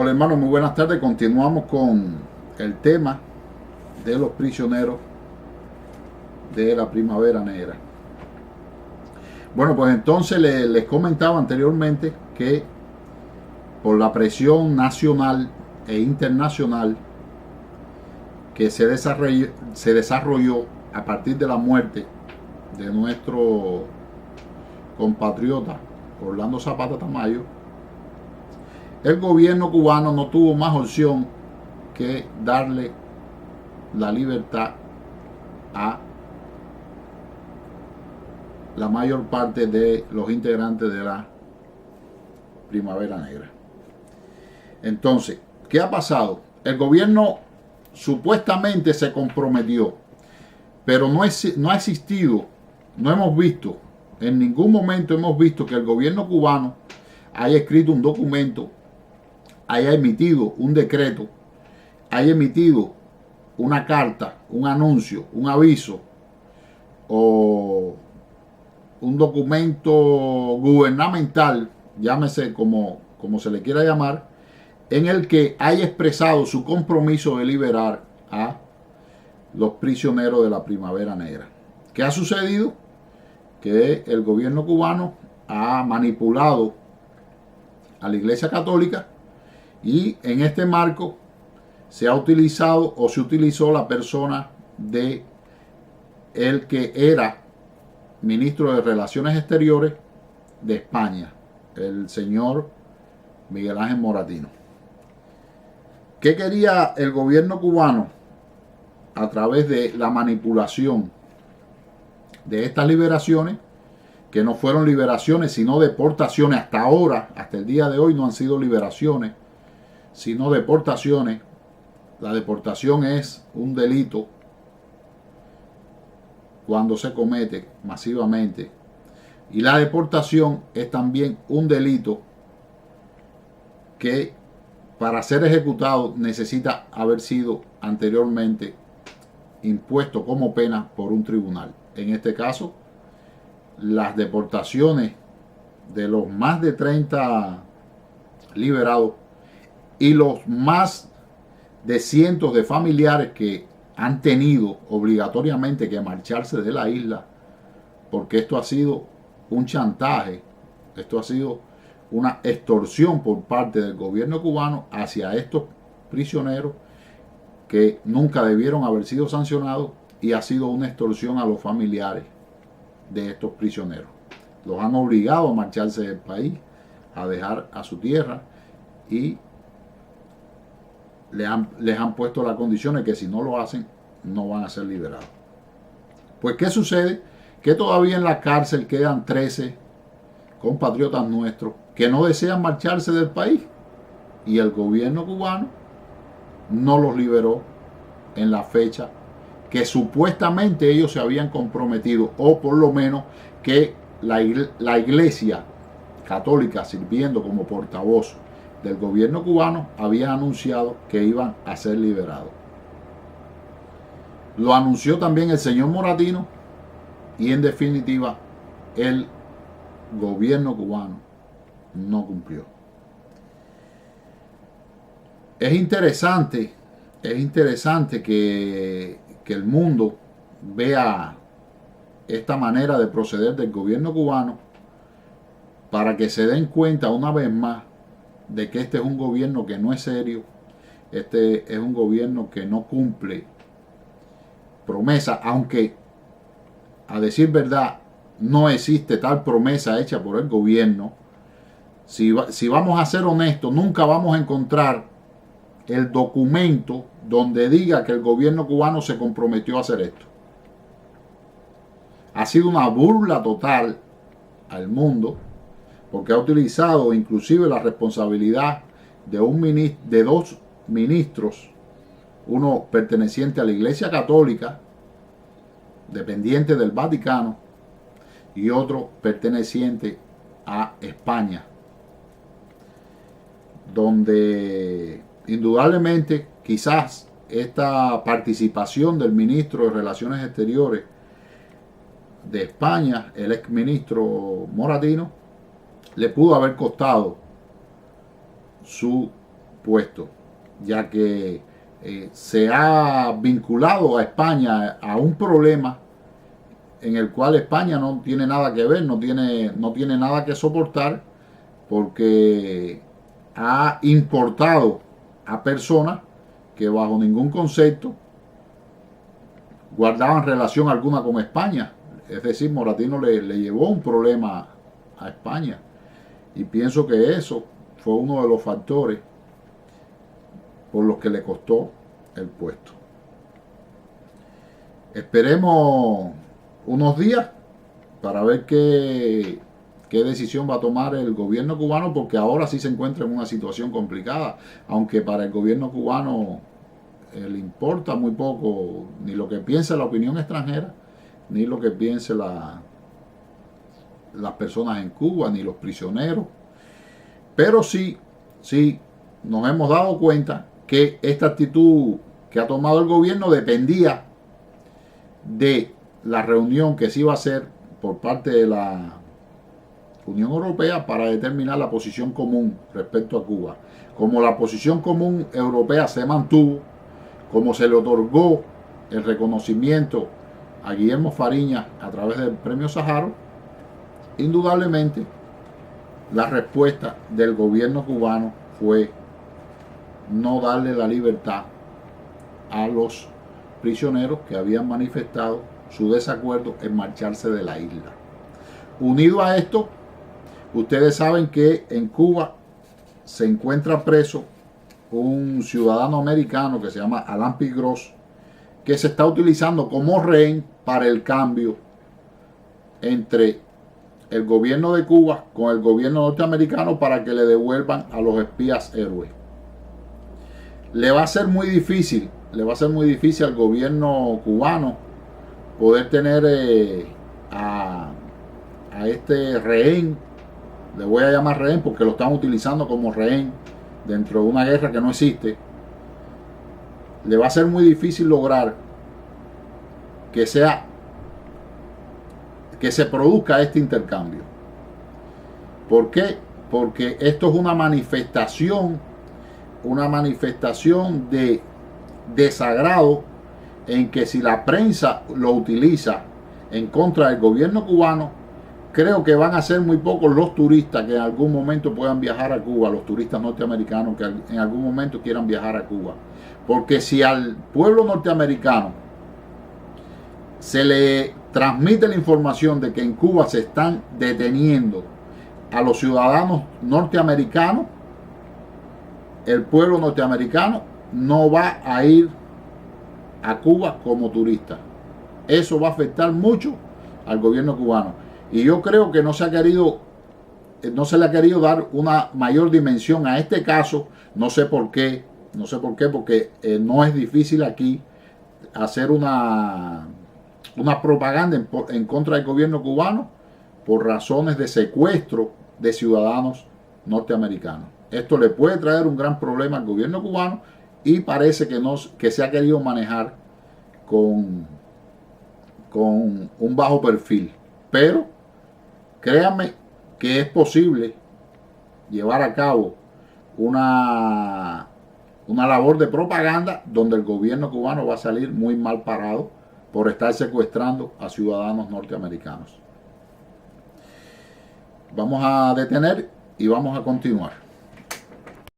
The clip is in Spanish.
Hola hermanos, muy buenas tardes. Continuamos con el tema de los prisioneros de la Primavera Negra. Bueno, pues entonces les comentaba anteriormente que por la presión nacional e internacional que se desarrolló a partir de la muerte de nuestro compatriota Orlando Zapata Tamayo, el gobierno cubano no tuvo más opción que darle la libertad a la mayor parte de los integrantes de la Primavera Negra. Entonces, ¿qué ha pasado? El gobierno supuestamente se comprometió, pero no ha existido, no hemos visto, en ningún momento hemos visto que el gobierno cubano haya escrito un documento, haya emitido un decreto, haya emitido una carta, un anuncio, un aviso o un documento gubernamental, llámese como se le quiera llamar, en el que haya expresado su compromiso de liberar a los prisioneros de la Primavera Negra. ¿Qué ha sucedido? Que el gobierno cubano ha manipulado a la Iglesia Católica y en este marco se ha utilizado o se utilizó la persona de el que era ministro de Relaciones Exteriores de España, el señor Miguel Ángel Moratino. ¿Qué quería el gobierno cubano a través de la manipulación de estas liberaciones? Que no fueron liberaciones sino deportaciones. Hasta ahora, hasta el día de hoy, no han sido liberaciones sino deportaciones. La deportación es un delito cuando se comete masivamente, y la deportación es también un delito que para ser ejecutado necesita haber sido anteriormente impuesto como pena por un tribunal. En este caso, las deportaciones de los más de 30 liberados y los más de cientos de familiares que han tenido obligatoriamente que marcharse de la isla, porque esto ha sido un chantaje, esto ha sido una extorsión por parte del gobierno cubano hacia estos prisioneros que nunca debieron haber sido sancionados, y ha sido una extorsión a los familiares de estos prisioneros. Los han obligado a marcharse del país, a dejar a su tierra, y les han puesto las condiciones que si no lo hacen no van a ser liberados. Pues ¿qué sucede? Que todavía en la cárcel quedan 13 compatriotas nuestros que no desean marcharse del país, y el gobierno cubano no los liberó en la fecha que supuestamente ellos se habían comprometido, o por lo menos que la Iglesia Católica, sirviendo como portavoz del gobierno cubano, había anunciado que iban a ser liberados. Lo anunció también el señor Moratino, y en definitiva el gobierno cubano no cumplió. Es interesante que el mundo vea esta manera de proceder del gobierno cubano, para que se den cuenta una vez más de que este es un gobierno que no es serio, este es un gobierno que no cumple promesa, aunque a decir verdad no existe tal promesa hecha por el gobierno. Si vamos a ser honestos, nunca vamos a encontrar el documento donde diga que el gobierno cubano se comprometió a hacer esto. Ha sido una burla total al mundo, porque ha utilizado inclusive la responsabilidad de dos ministros, uno perteneciente a la Iglesia Católica, dependiente del Vaticano, y otro perteneciente a España, donde indudablemente quizás esta participación del ministro de Relaciones Exteriores de España, el exministro Moratino, le pudo haber costado su puesto, ya que se ha vinculado a España a un problema en el cual España no tiene nada que ver, no tiene nada que soportar, porque ha importado a personas que bajo ningún concepto guardaban relación alguna con España. Es decir, Moratino le llevó un problema a España, y pienso que eso fue uno de los factores por los que le costó el puesto. Esperemos unos días para ver qué decisión va a tomar el gobierno cubano, porque ahora sí se encuentra en una situación complicada, aunque para el gobierno cubano le importa muy poco ni lo que piense la opinión extranjera, ni lo que piense las personas en Cuba, ni los prisioneros. Pero sí nos hemos dado cuenta que esta actitud que ha tomado el gobierno dependía de la reunión que se iba a hacer por parte de la Unión Europea para determinar la posición común respecto a Cuba. Como la posición común europea se mantuvo, como se le otorgó el reconocimiento a Guillermo Fariñas a través del premio Sájarov, indudablemente la respuesta del gobierno cubano fue no darle la libertad a los prisioneros que habían manifestado su desacuerdo en marcharse de la isla. Unido a esto, ustedes saben que en Cuba se encuentra preso un ciudadano americano que se llama Alan P. Gross, que se está utilizando como rehén para el cambio entre el gobierno de Cuba con el gobierno norteamericano para que le devuelvan a los espías héroes. Le va a ser muy difícil al gobierno cubano poder tener a este rehén, le voy a llamar rehén porque lo están utilizando como rehén dentro de una guerra que no existe. Le va a ser muy difícil lograr que se produzca este intercambio. ¿Por qué? Porque esto es una manifestación de desagrado, en que si la prensa lo utiliza en contra del gobierno cubano, creo que van a ser muy pocos los turistas que en algún momento puedan viajar a Cuba, los turistas norteamericanos que en algún momento quieran viajar a Cuba. Porque si al pueblo norteamericano se le transmite la información de que en Cuba se están deteniendo a los ciudadanos norteamericanos, el pueblo norteamericano no va a ir a Cuba como turista. Eso va a afectar mucho al gobierno cubano. Y yo creo que no se le ha querido dar una mayor dimensión a este caso. No sé por qué, porque no es difícil aquí hacer una propaganda en contra del gobierno cubano por razones de secuestro de ciudadanos norteamericanos. Esto le puede traer un gran problema al gobierno cubano, y parece que se ha querido manejar con un bajo perfil. Pero créanme que es posible llevar a cabo una labor de propaganda donde el gobierno cubano va a salir muy mal parado por estar secuestrando a ciudadanos norteamericanos. Vamos a detener y vamos a continuar.